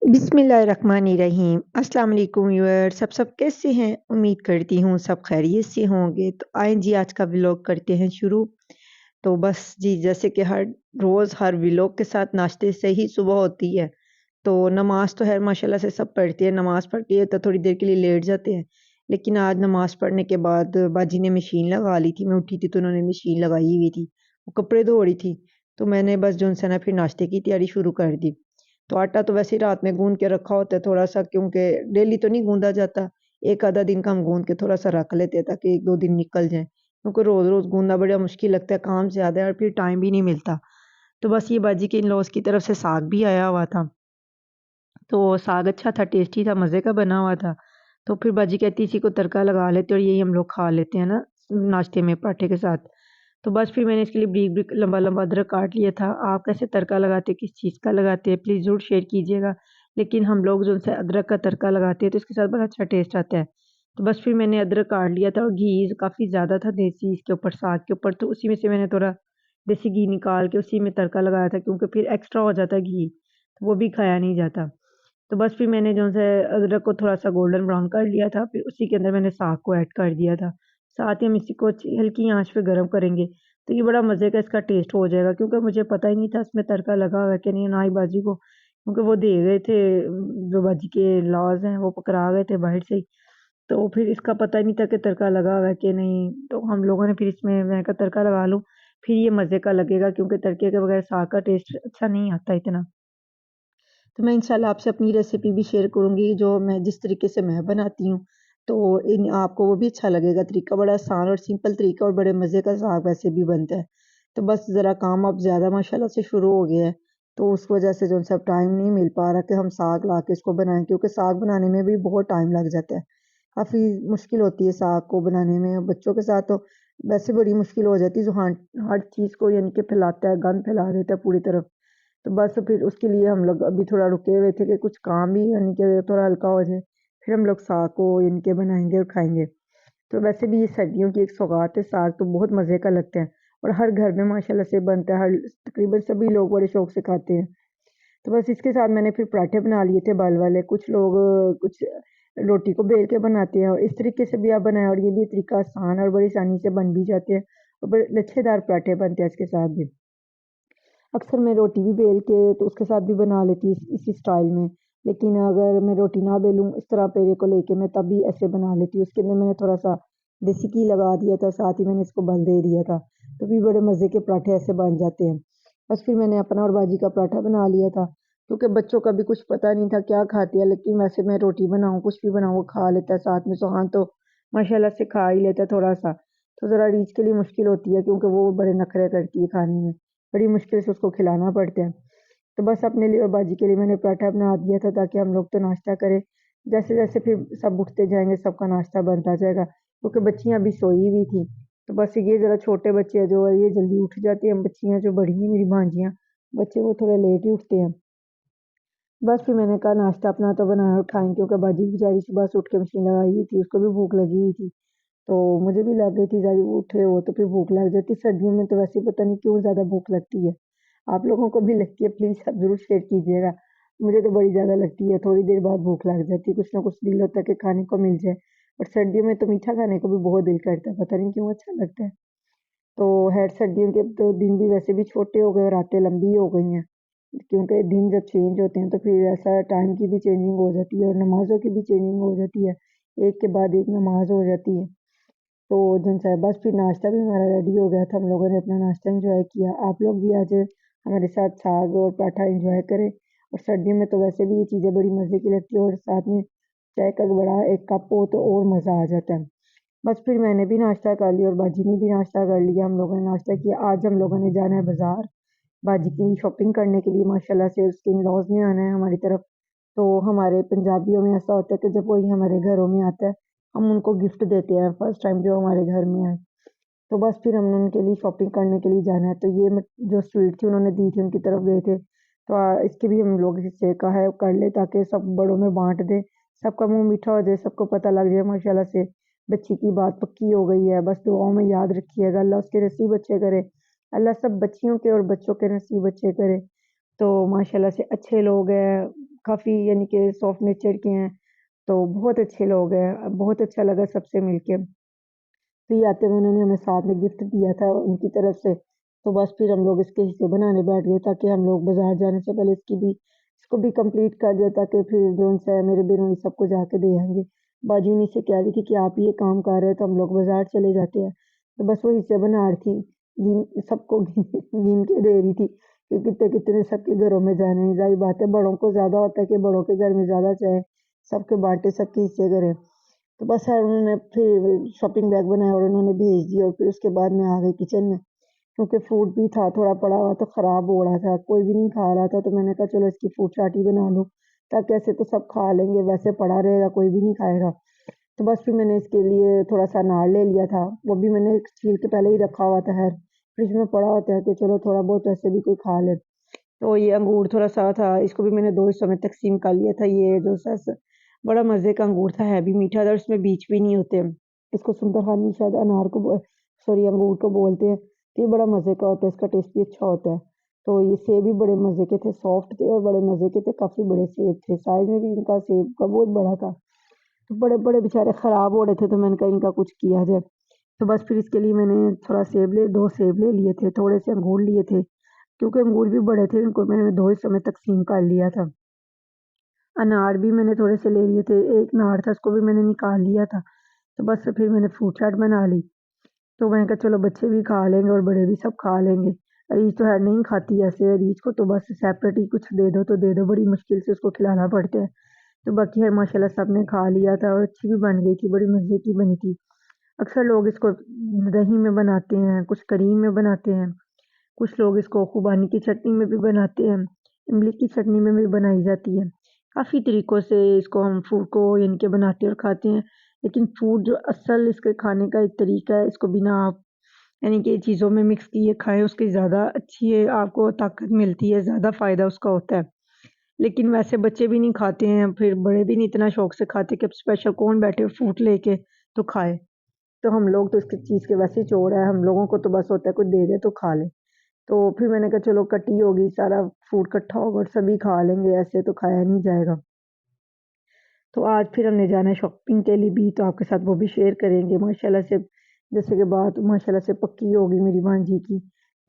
बिस्मिल्लाहिर्रहमानिर्रहीम। अस्सलाम वालेकुम व्यूअर्स, सब कैसे हैं? उम्मीद करती हूँ सब खैरियत से होंगे। तो आएँ जी आज का व्लॉग करते हैं शुरू। तो बस जी जैसे कि हर रोज़ हर व्लॉग के साथ नाश्ते से ही सुबह होती है। तो नमाज़ तो ख़ैर माशाल्लाह से सब पढ़ते हैं, नमाज़ पढ़ के तो थोड़ी देर के लिए लेट जाते हैं। लेकिन आज नमाज़ पढ़ने के बाद बाजी ने मशीन लगा ली थी, मैं उठी थी तो उन्होंने मशीन लगाई हुई थी। वो कपड़े धो रही थी, तो मैंने बस जो उनसे ना फिर नाश्ते की तैयारी शुरू कर दी। तो आटा तो वैसे ही रात में गूँध के रखा होता है थोड़ा-सा, क्योंकि डेली तो नहीं गूँधा जाता। एक आधा दिन का हम गूँध के थोड़ा-सा रख लेते हैं ताकि 1-2 दिन निकल जाएँ। क्योंकि रोज़-रोज़ गूँधना बड़ा मुश्किल लगता है, काम ज़्यादा है और फिर टाइम भी नहीं मिलता। तो बस ये बाजी के इन-लॉज़ की तरफ से साग भी आया हुआ था। तो साग अच्छा था, टेस्टी था, मज़े का बना हुआ था। तो फिर बाजी कहती इसी को तड़का लगा लेते और यही हम लोग खा लेते हैं ना नाश्ते में पराठे के साथ। तो बस फिर मैंने इसके लिए बारीक-बारीक, लंबा-लंबा अदरक काट लिया था। आप कैसे तड़का लगाते हैं, किस चीज़ का लगाते हैं, प्लीज़ ज़रूर शेयर कीजिएगा। लेकिन हम लोग जो है अदरक का तड़का लगाते हैं तो इसके साथ बड़ा अच्छा टेस्ट आता है। तो बस फिर मैंने अदरक काट लिया था और घी काफ़ी ज़्यादा था देसी इसके ऊपर, साग के ऊपर, तो उसी में से मैंने थोड़ा देसी घी निकाल के उसी में तड़का लगाया था, क्योंकि फिर एक्स्ट्रा हो जाता है घी, तो वो भी खाया नहीं जाता। तो बस फिर मैंने जो है अदरक को थोड़ा-सा गोल्डन ब्राउन कर लिया था, फिर उसी के अंदर मैंने साग को ऐड कर दिया था। साथ ही हम इसी को अच्छी हल्की आँच पे गरम करेंगे, तो ये बड़ा मज़े का इसका टेस्ट हो जाएगा, क्योंकि मुझे पता ही नहीं था इसमें तड़का लगा हुआ है कि नहीं, ना ही बाजी को, क्योंकि वो दे गए थे जो बाजी के लॉज़ हैं वो पकड़ा गए थे बाहर से ही, तो फिर इसका पता ही नहीं था कि तड़का लगा हुआ है कि नहीं। तो हम लोगों ने फिर इसमें मैंने कहा तड़का लगा लूँ, फिर ये मज़े का लगेगा, क्योंकि तड़के के बगैर साग का टेस्ट अच्छा नहीं आता इतना। तो मैं इंशाल्लाह आपसे अपनी रेसिपी भी शेयर करूँगी जो मैं जिस तरीके से मैं बनाती हूँ। तो इन आपको वो भी अच्छा लगेगा, तरीका बड़ा आसान और सिंपल तरीका और बड़े मज़े का साग वैसे भी बनता है। तो बस ज़रा काम अब ज़्यादा माशाल्लाह से शुरू हो गया है, तो उस वज़ह से जो है सब टाइम नहीं मिल पा रहा कि हम साग ला के इसको बनाएँ, क्योंकि साग बनाने में भी बहुत टाइम लग जाता है। काफ़ी मुश्किल होती है साग को बनाने में, बच्चों के साथ तो वैसे बड़ी मुश्किल हो जाती है, जो हर चीज़ को यानी कि फैलाता है, गंद फैला देता है पूरी तरफ। तो बस फिर उसके लिए हम लोग अभी थोड़ा रुके हुए थे कि कुछ काम भी यानी कि थोड़ा हल्का हो जाए, फिर हम लोग साग को यानी कि बनाएँगे और खाएँगे। तो वैसे भी ये सर्दियों की एक सौगात है, साग तो बहुत मज़े का लगता है और हर घर में माशाल्लाह से बनता है, हर तकरीबन सभी लोग बड़े शौक से खाते हैं। तो बस इसके साथ मैंने फिर पराठे बना लिए थे बाल वाले, कुछ लोग कुछ रोटी को बेल के बनाते हैं और इस तरीके से भी आप बनाएँ और ये भी तरीका आसान और बड़ी आसानी से बन भी जाते हैं और बड़े लच्छेदार पराठे बनते हैं इसके साथ भी। अक्सर मैं रोटी भी बेल के तो उसके साथ भी बना लेती इसी स्टाइल में। लेकिन अगर मैं रोटी ना बेलूँ इस तरह पेड़े को लेके मैं तब भी ऐसे बना लेती हूँ। उसके अंदर मैंने थोड़ा-सा देसी घी लगा दिया था, साथ ही मैंने इसको बल दे दिया था। तो भी बड़े मज़े के पराठे ऐसे बन जाते हैं। बस फिर मैंने अपना और बाजी का पराठा बना लिया था, क्योंकि बच्चों का भी कुछ पता नहीं था क्या खाते हैं, लेकिन वैसे मैं रोटी बनाऊँ, कुछ भी बनाऊँ वो खा लेता है साथ में। सुहान तो माशाल्लाह से खा ही लेता है थोड़ा-सा। तो ज़रा रीछ के लिए मुश्किल होती है, क्योंकि वो बड़े नखरे करती है खाने में। बड़ी मुश्किल से उसको खिलाना पड़ता है। तो बस अपने लिए और बाजी के लिए मैंने पराठा बना दिया था ताकि हम लोग तो नाश्ता करें। जैसे-जैसे फिर सब उठते जाएँगे, सबका नाश्ता बनता जाएगा, क्योंकि बच्चियाँ अभी सोई हुई थी। तो बस ये ज़रा छोटे बच्चे हैं जो ये जल्दी उठ जाती हैं, बच्चियाँ जो बड़ी हैं मेरी भांजियाँ, बच्चे वो थोड़ा लेट ही उठते हैं। बस फिर मैंने कहा नाश्ता अपना तो बनाया और खाएँ, क्योंकि बाजी बेचारी सुबह से उठ के मशीन लगाई हुई थी, उसको भी भूख लगी हुई थी। तो मुझे भी लग गई थी, ज़रा वो उठे हो तो फिर भूख लग जाती है। सर्दियों में तो वैसे ही पता नहीं क्यों ज़्यादा भूख लगती है। आप लोगों को भी लगती है, प्लीज़ आप ज़रूर शेयर कीजिएगा। मुझे तो बड़ी ज़्यादा लगती है, थोड़ी देर बाद भूख लग जाती है, कुछ ना कुछ दिल होता है कि खाने को मिल जाए। और सर्दियों में तो मीठा खाने को भी बहुत दिल करता है, पता नहीं क्यों अच्छा लगता है। तो खैर सर्दियों के तो दिन भी वैसे भी छोटे हो गए और रातें लंबी हो गई हैं, क्योंकि दिन जब चेंज होते हैं तो फिर ऐसा टाइम की भी चेंजिंग हो जाती है और नमाज़ों की भी चेंजिंग हो जाती है। एक के बाद एक नमाज़ हो जाती है। तो जन सा बस फिर नाश्ता भी हमारा रेडी हो गया था, हम लोगों ने अपना नाश्ता एंजॉय किया। आप लोग भी आज हमारे साथ साग और पराठा एंजॉय करें। और सर्दियों में तो वैसे भी ये चीज़ें बड़ी मज़े की लगती है और साथ में चाय का बड़ा एक कप हो तो और मज़ा आ जाता है। बस फिर मैंने भी नाश्ता कर लिया और बाजी ने भी नाश्ता कर लिया, हम लोगों ने नाश्ता किया। आज हम लोगों ने जाना है बाज़ार, बाजी की शॉपिंग करने के लिए, माशाल्लाह से उसके इन-लॉज़ ने आना है हमारी तरफ। तो हमारे पंजाबियों में ऐसा होता है कि जब कोई हमारे घरों में आता है, हम उनको गिफ्ट देते हैं फर्स्ट टाइम जो हमारे घर में आए। तो बस फिर हमने उनके लिए शॉपिंग करने के लिए जाना है, तो ये जो स्वीट थी उन्होंने दी थी, उनकी तरफ गए थे। तो इसके भी हम लोग हिस्से का है कर ले, ताकि सब बड़ों में बाँट दें, सबका मुँह मीठा हो जाए, सबको पता लग जाए माशाल्लाह से बच्ची की बात पक्की हो गई है। बस दुआओं में याद रखिएगा, अल्लाह उसके नसीब अच्छे करे। अल्लाह सब बच्चियों के और बच्चों के नसीब अच्छे करे। तो माशाल्लाह से अच्छे लोग हैं, काफ़ी यानी कि सॉफ्ट नेचर के हैं, तो बहुत अच्छे लोग हैं। बहुत अच्छा लगा सबसे मिलके। तो ये आते हुए उन्होंने हमें साथ में गिफ्ट दिया था उनकी तरफ से। तो बस फिर हम लोग इसके हिस्से बनाने बैठ गए ताकि हम लोग बाज़ार जाने से पहले इसको भी कंप्लीट कर दें ताकि फिर जो-सा है मेरे बहनोई सबको जाके दे आएँगे। बाजी उन्हीं से कह रही थी कि आप ये काम कर रहे हैं तो हम लोग बाज़ार चले जाते हैं। तो बस वो हिस्से बना रही थी, सबको गिन के दे रही थी कि कितने-कितने सबके घरों में जाने हैं। ज़ाहिर बात है बड़ों को ज़्यादा होता है कि बड़ों के घर में ज़्यादा जाए, सबके बाँटे, सबके हिस्से करें। तो बस यार उन्होंने फिर शॉपिंग बैग बनाया और उन्होंने भेज दिया और फिर उसके बाद मैं आ गई किचन में, क्योंकि फूड भी था थोड़ा पड़ा हुआ तो ख़राब हो रहा था, कोई भी नहीं खा रहा था, तो मैंने कहा चलो इसकी फ्रूट चाट ही बना लूँ, ताकि ऐसे तो सब खा लेंगे, वैसे पड़ा रहेगा कोई भी नहीं खाएगा। तो बस फिर मैंने इसके लिए थोड़ा-सा अनार ले लिया था, वो भी मैंने छील के पहले ही रखा हुआ था खैर, फ्रिज में पड़ा होता है कि चलो थोड़ा बहुत ऐसे भी कोई खा ले। तो ये अंगूर थोड़ा-सा था, इसको भी मैंने 2 हिस्सों में तक़सीम कर लिया था। ये जो बड़ा मज़े का अंगूर था, है भी मीठा था और इसमें बीज भी नहीं होते। इसको सुंदरखानी शायद अनार को सॉरी अंगूर को बोलते हैं। तो ये बड़ा मज़े का होता है, इसका टेस्ट भी अच्छा होता है। तो ये सेब भी बड़े मज़े के थे, सॉफ्ट थे और बड़े मज़े के थे, काफ़ी बड़े सेब थे। साइज़ में भी इनका सेब का बहुत बड़ा था। तो बड़े-बड़े बेचारे ख़राब हो रहे थे, तो मैंने कहा इनका कुछ किया जाए। तो बस फिर इसके लिए मैंने थोड़ा 2 सेब ले लिए थे, थोड़े से अंगूर लिए थे। क्योंकि अंगूर भी बड़े थे, इनको मैंने 2 हिस्सों में तक़सीम कर लिया था। अनार भी मैंने थोड़े से ले लिए थे, एक अनार था उसको भी मैंने निकाल लिया था। तो बस फिर मैंने फ्रूट चाट बना ली। तो मैंने कहा चलो बच्चे भी खा लेंगे और बड़े भी सब खा लेंगे। रीच तो ख़ैर नहीं खाती ऐसे, रीच को तो बस सेपरेट ही कुछ दे दो तो दे दो, बड़ी मुश्किल से उसको खिलाना पड़ता है। तो बाकी है माशाल्लाह सबने खा लिया था और अच्छी भी बन गई थी, बड़ी मज़े की बनी थी। अक्सर लोग इसको दही में बनाते हैं, कुछ करीम में बनाते हैं। कुछ लोग इसको खुबानी की चटनी में भी बनाते हैं, इमली की चटनी में भी बनाई जाती है। काफ़ी तरीक़ों से इसको हम फूड को यानी कि बनाते और खाते हैं। लेकिन फूड जो असल इसके खाने का एक तरीका है, इसको बिना आप यानी कि चीज़ों में मिक्स किए खाएँ, उसकी ज़्यादा अच्छी है, आपको ताकत मिलती है, ज़्यादा फ़ायदा उसका होता है। लेकिन वैसे बच्चे भी नहीं खाते हैं, फिर बड़े भी नहीं इतना शौक से खाते कि अब स्पेशल कौन बैठे फ्रूट लेके तो खाए। तो हम लोग तो इसकी चीज़ के वैसे ही चोर हैं, हम लोगों को तो बस होता है कोई दे दे तो खा लें। तो फिर मैंने कहा चलो कटी होगी, सारा फूड इकट्ठा होगा और सभी खा लेंगे, ऐसे तो खाया नहीं जाएगा। तो आज फिर हमने जाना है शॉपिंग के लिए भी, तो आपके साथ वो भी शेयर करेंगे। माशाल्लाह से जैसे कि बात माशाल्लाह से पक्की होगी मेरी भांजी की।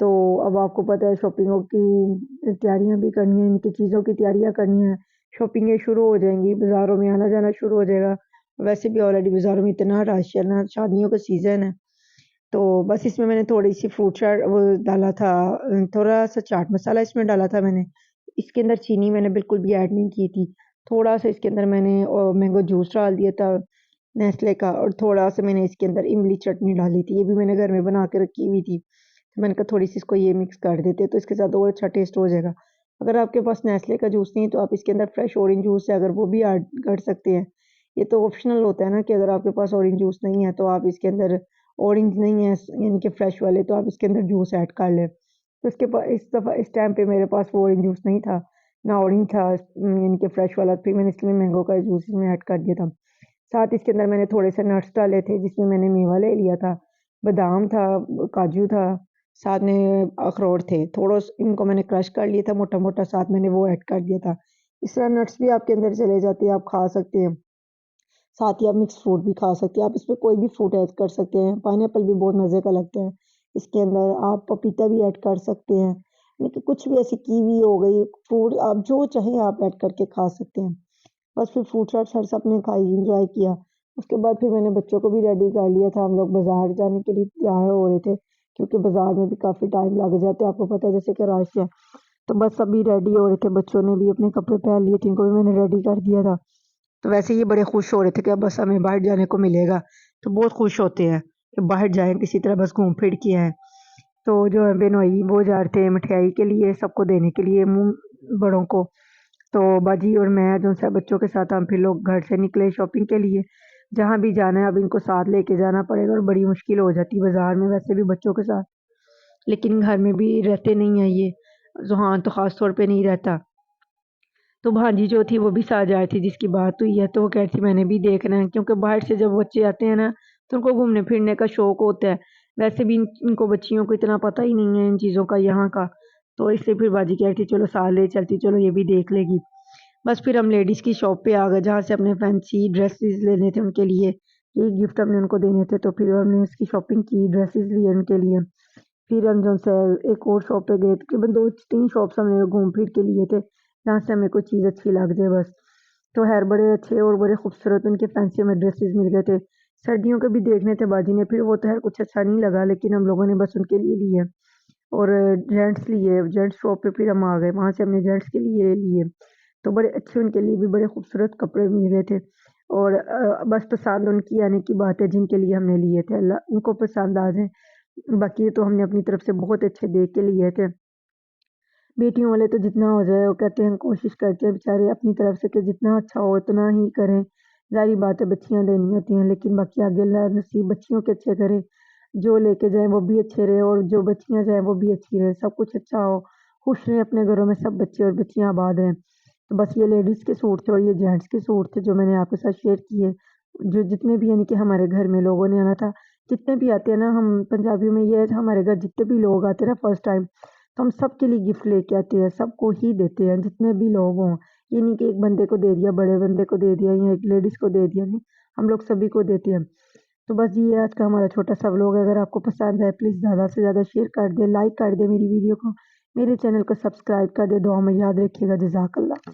तो अब आपको पता है शॉपिंगों की तैयारियाँ भी करनी है, इनकी चीज़ों की तैयारियाँ करनी है। शॉपिंगें शुरू हो जाएँगी, बाज़ारों में आना-जाना शुरू हो जाएगा। वैसे भी ऑलरेडी बाज़ारों में इतना रश है ना, शादियों का सीज़न है। तो बस इसमें मैंने थोड़ी-सी फ्रूट चाट वो डाला था, थोड़ा-सा चाट मसाला इसमें डाला था मैंने। इसके अंदर चीनी मैंने बिल्कुल भी ऐड नहीं की थी। थोड़ा-सा इसके अंदर मैंने मैंगो जूस डाल दिया था नेस्ले का और थोड़ा-सा मैंने इसके अंदर इमली चटनी डाली थी। ये भी मैंने घर में बना के रखी हुई थी। तो मैंने कहा थोड़ी-सी इसको ये मिक्स कर देते तो इसके साथ और अच्छा टेस्ट हो जाएगा। अगर आपके पास नेस्ले का जूस नहीं है तो आप इसके अंदर फ्रेश ऑरेंज जूस है अगर वो भी ऐड कर सकते हैं। ये तो ऑप्शनल होता है ना कि अगर आपके पास ऑरेंज जूस नहीं है तो आप इसके अंदर ऑरेंज नहीं है यानी कि फ्रेश वाले तो आप इसके अंदर जूस ऐड कर लें। तो इस टाइम पे मेरे पास वो ऑरेंज जूस नहीं था, ना ऑरेंज था यानी कि फ्रेश वाला, फिर मैंने इसलिए मैंगो का जूस इसमें ऐड कर दिया था। साथ इसके अंदर मैंने थोड़े से नट्स डाले थे जिसमें मैंने मेवा ले लिया था, बादाम था, काजू था, साथ में अखरोट थे। इनको मैंने क्रश कर लिया था मोटा-मोटा, साथ मैंने वो ऐड कर दिया था। इस तरह नट्स भी आपके अंदर चले जाते हैं, आप खा सकते हैं। साथ ही आप मिक्स फ्रूट भी खा सकते हैं, आप इसमें कोई भी फ्रूट ऐड कर सकते हैं, पाइनएप्पल भी बहुत मज़े का लगता है। इसके अंदर आप पपीता भी ऐड कर सकते हैं, यानी कि कुछ भी ऐसी कीवी हो गई, फ्रूट आप जो चाहें आप ऐड करके खा सकते हैं। बस फिर फ्रूट चाट सर सबने खाई, एन्जॉय किया। उसके बाद फिर मैंने बच्चों को भी रेडी कर लिया था, हम लोग बाज़ार जाने के लिए तैयार हो रहे थे, क्योंकि बाज़ार में भी काफ़ी टाइम लग जाता है, आपको पता है जैसे कि रश है। तो बस सभी रेडी हो रहे थे, बच्चों ने भी अपने कपड़े पहन लिए थे, इनको भी मैंने रेडी कर दिया था। तो वैसे ये बड़े खुश हो रहे थे कि अब बस हमें बाहर जाने को मिलेगा, तो बहुत खुश होते हैं कि बाहर जाएँ, किसी तरह बस घूम फिर के आएँ। तो जो है बिनोई वो जा रहे थे मिठाई के लिए, सबको देने के लिए मुँह बड़ों को। तो बाजी और मैं जो है बच्चों के साथ हम फिर लोग घर से निकले शॉपिंग के लिए। जहाँ भी जाना है अब इनको साथ लेके जाना पड़ेगा और बड़ी मुश्किल हो जाती है बाज़ार में वैसे भी बच्चों के साथ। लेकिन घर में भी रहते नहीं हैं ये, ज़ुहान तो ख़ास तौर पे नहीं रहता। तो भांजी जो थी वो भी साथ जा रही थी जिसकी बात हुई है, तो वो कह रही थी मैंने भी देखना है, क्योंकि बाहर से जब बच्चे आते हैं ना, तो उनको घूमने-फिरने का शौक होता है। वैसे भी इनको बच्चियों को इतना पता ही नहीं है इन चीज़ों का यहाँ का, तो इसलिए फिर बाजी कह रही थी चलो साथ ले चलती, चलो ये भी देख लेगी। बस फिर हम लेडीज़ की शॉप पे आ गए जहाँ से अपने फैंसी ड्रेसेस लेने थे उनके लिए, ये गिफ्ट हमने उनको देने थे, तो फिर हमने उसकी शॉपिंग की, ड्रेसेस लिए उनके लिए। फिर हम जो से एक और शॉप पे गए, तकरीबन 2-3 शॉप्स हमने घूम फिर के लिए थे, जहाँ से हमें कोई चीज़ अच्छी लग जाए बस। तो खैर बड़े अच्छे और बड़े खूबसूरत उनके फैंसी हमें ड्रेसेस मिल गए थे। सर्दियों के भी देखने थे बाजी ने, फिर वो तो खैर कुछ अच्छा नहीं लगा, लेकिन हम लोगों ने बस उनके लिए लिए और जेंट्स लिए, जेंट्स शॉप पे फिर हम आ गए, वहाँ से हमने जेंट्स के लिए लिए। तो बड़े अच्छे उनके लिए भी बड़े खूबसूरत कपड़े मिल गए थे और बस पसंद उनकी आने की बात है जिनके लिए हमने लिए थे, अल्लाह उनको पसंद आ जाएँ। बाकी तो हमने अपनी तरफ से बहुत अच्छे देख के लिए थे। बेटियों वाले तो जितना हो जाए वो कहते हैं कोशिश करते हैं बेचारे अपनी तरफ से कि जितना अच्छा हो उतना ही करें। ज़ाहिर बात है बच्चियाँ देनी होती हैं लेकिन बाकी आगे अल्लाह नसीब बच्चियों के अच्छे करे। जो लेके जाएँ वो भी अच्छे रहें और जो बच्चियाँ जाएँ वो भी अच्छी रहें, सब कुछ अच्छा हो, खुश रहें अपने घरों में सब बच्चे और बच्चियाँ आबाद रहें। तो बस ये लेडीज़ के सूट थे और ये जेंट्स के सूट थे जो मैंने आपके साथ शेयर किए। जो जितने भी यानी कि हमारे घर में लोगों ने आना था, जितने भी आते हैं ना हम पंजाबियों में ये है हमारे घर जितने भी लोग आते हैं ना फर्स्ट टाइम तो हम सबके लिए गिफ्ट लेके आते हैं, सबको ही देते हैं, जितने भी लोग हों। ये नहीं कि एक बंदे को दे दिया, बड़े बंदे को दे दिया या एक लेडीज़ को दे दिया, नहीं, हम लोग सभी को देते हैं। तो बस ये आज का हमारा छोटा-सा व्लॉग अगर आपको पसंद आए प्लीज़ ज़्यादा से ज़्यादा शेयर कर दें, लाइक कर दें मेरी वीडियो को, मेरे चैनल को सब्सक्राइब कर दें, दुआ में याद रखिएगा। जज़ाकल्लाह।